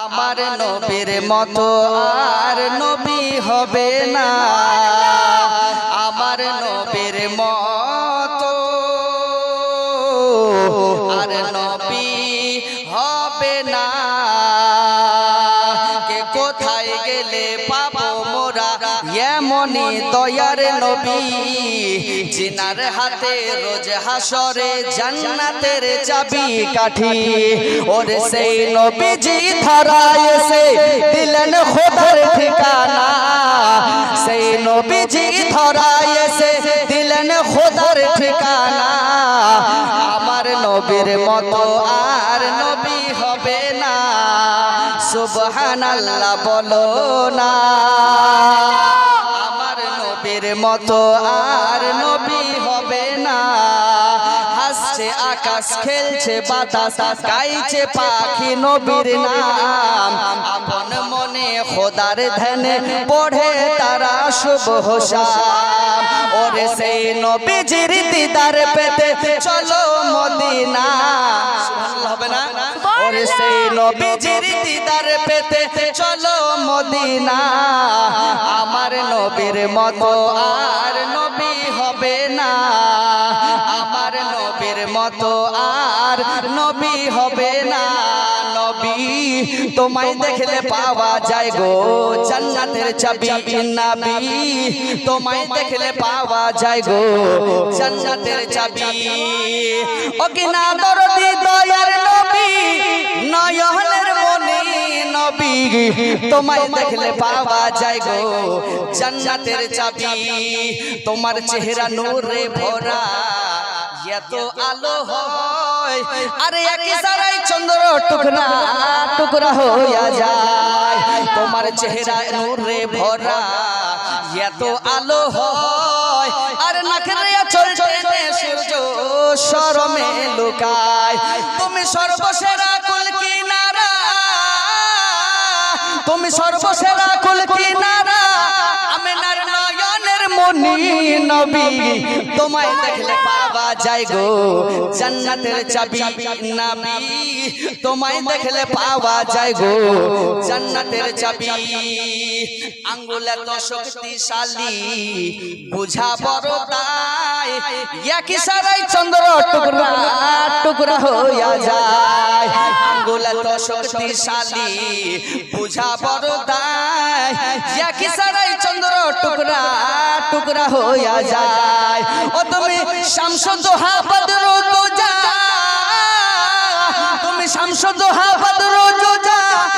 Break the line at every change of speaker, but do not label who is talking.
আমার নবীর মতো আর নবী হবে না, আমার নবীর মতো আর নবী হবে না। কে কোথায় গেলে পাবো মোরা এমনি দয়ার নবী, জিনার হাতে রোজ হাসরে জান্নাতের চাবি কাঠি। ওরে সেই নবীজি ধরায় এসে দিলেন খোদার ঠিকানা, সেই নবীজি ধরায় এসে দিলেন খোদার ঠিকানা। আমার নবীর মতো আর নবী হবে না, সুবহানাল্লাহ বলো না। আমার নবীর মতো আর নবী হবে না। হাসছে আকাশ খেলছে বাতাস গাইছে পাখি নবীর নাম, আপন মনে খোদার ধ্যানে পড়ে তারা সুবহ শাম। ওরে সেই নবীজির দিদার পেতে চলো মদিনা, সুবহানাল্লাহ হবে না? ওরে সেই নবীজির দিদার পেতে চলো মদিনা। আমার নবীর মতো আর নবী হবে না, আমার নবীর মতো আর নবী হবে না। নবী তোমায় দেখলে পাওয়া যায় গো জান্নাতের চাবি, নবী তোমায় দেখলে পাওয়া যায় গো জান্নাতের চাবি। ও কি না দরদি দয়ার নবী নয়নের মনি নবী, তোমায় দেখলে পাওয়া যায় গো জান্নাতের চাবি। তোমার চেহারা নূরে ভরা এত আলো হয়, আরে একই সারাই চন্দ্র টুকরা টুকরা হইয়া যায়। তোমার চেহারা নূরে ভরা এত আলো হয়, আরে নাকের চলতে সূর্য শরমে লুকায়। তুমি সর্বসেরা কুল কিনারা, তুমি সর্বসেরা কুল কিনারা, আমিনার নয়নের মনি নবী, তোমায় দেখলে পাওয়া যায় গো জান্নাতের চাবি, নবী তোমায় দেখলে পাওয়া যায় গো জান্নাতের চাবি। আঙ্গুল এত শক্তিশালী বুঝা বড় তাই, একই সারাই চন্দ্র টুকরা টুকরা হইয়া যায়। আঙ্গুল এত শক্তিশালী বুঝা বড় তাই, একই সারাই চন্দ্র টুকরা টুকরা হইয়া যায়। ও তুমি শামসুদ্দোহা বদরুদ্দোজা, তুমি শামসুদ্দোহা বদরুদ্দোজা।